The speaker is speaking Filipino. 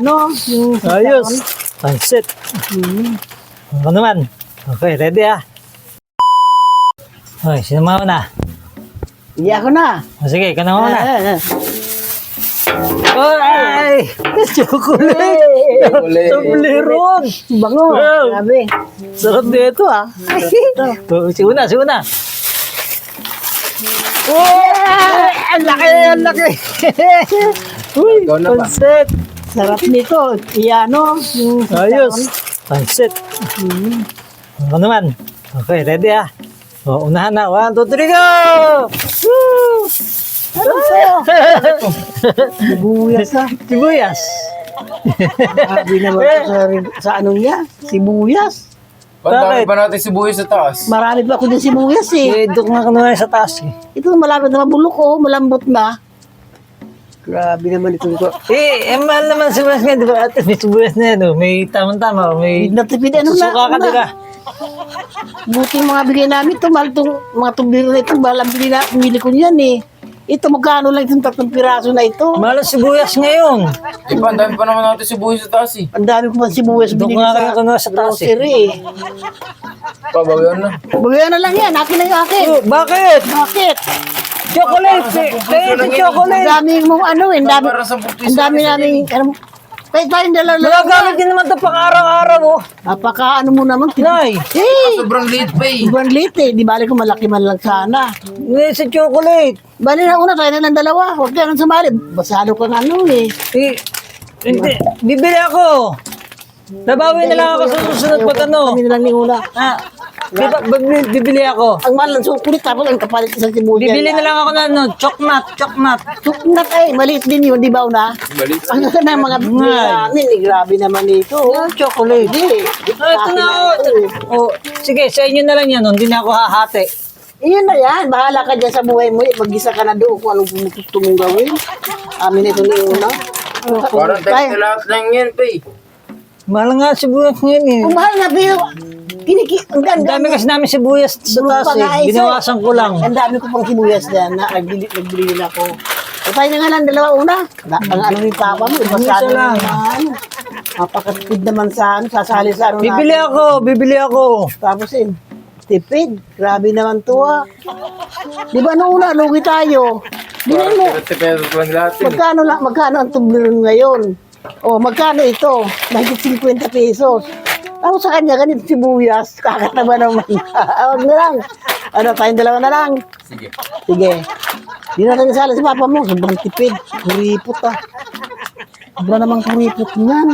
Ano? Yung Ayos. Pansit. Ano naman? Okay, ready ah. Okay, sino mauna? Hindi ako na. Sige, ka na mauna. Ah. Ay! Chocolate! Toblerone! Bango. Wow. Grabe. Sarap dito ah. Si una. Ang laki, ang laki. Uy, Ikaw na ba? pansit. Sarap nito. Iyano. Yung Ayos. Pansit. Ano naman? Okay, ready ah. O, unahan na. 1, 2, 3, go! Woo! Ano to? Sibuyas ah. Sibuyas. Grabe naman ito sa ano niya. Sibuyas. Dami pa natin sibuyas sa taas. Marami pa ako din sibuyas eh. Duk na naman sa taas eh. Ito malapit na mabulok oh. Malambot na. Grabe naman ito. Mahal naman sibuyas nga, di ba? At may sibuyas na yan, oh. May tamang-tama, oh. May Natipid ano na. suka ka, di ba? Buti yung mga bigay namin ito. Mahal itong mga tumbiro na ito. Mahal ang bili ko niyan eh. Ito magkano lang itong 3 piraso na ito. Mahal ang sibuyas ngayon. Ang dami pa naman natin sibuyas sa taas eh. Ang dami ko man sibuyas Duk binili nga kayo kuno sa taas eh. grocery eh. Pabawian na. Babayan na lang yan. Akin na yung akin. Oh, bakit? Bakit? Chocolate! Kaya ito Ang chocolate! dami mong ano eh. Ang dami, Para sa buktis. ang dami namin. Ano, kahit tayong dalawa. Nagagamit din naman ito pang araw-araw, oh. Napaka ano mo naman. Nay! Sobrang late pa eh. Ibang lit eh. Di bali ko malaki man lang sana. Ngayon sa chocolate. Bali na una tayo na lang dalawa. Huwag ka nang sumali. Basado ka ng ano eh. Hindi, bibili ako. Nabawi na lang ako sa susunod pag ano. Kami na lang ni una. Bibili ako. Ang mahal ng sukulit tapos ang kapalit isang sibuyas. Bibili na lang ako na ano, chokmat. Suknat ay, maliit din yun, di ba una? Maliit. Ang ganda ng mga namin eh, grabe naman ito. Chocolate. Hindi. Ito na oh. Sige, sa inyo na lang yan. Hindi na ako hahati. Iyon na yan, bahala ka dyan sa buhay mo. Mag-isa ka na doon kung anong gusto mong gawin. Amin ito ni una. Parang tayo lahat lang yan pa eh. Mahal nga sibuyas ngayon eh. Kung mahal na biyo, ang Ang ganda. dami kasi namin sibuyas sa taas eh. Binawasan ko lang. Ang dami ko pang sibuyas dyan na nagbili na ako. O tayo na nga lang, dalawa una. Ang ano ni Papa mo, ibasado lang. na ano. Napakatipid naman sa ano, sasali sa ano Bibili ako. Tapos tipid. Grabe naman to ah. Di ba noong una, lugi tayo. Di ba mo, 30 pesos lang lahat yun. magkano ang tubliron ngayon? O magkano ito? Mahigit 50 pesos. Tapos sa kanya, ganito sibuyas. Kakataba naman. Huwag na lang. Ano, tayong dalawa na lang. Sige. Sige. Di natin sala si Papa mo. Sobrang tipid. Kuripot ah. Sobrang namang kuripot niyan.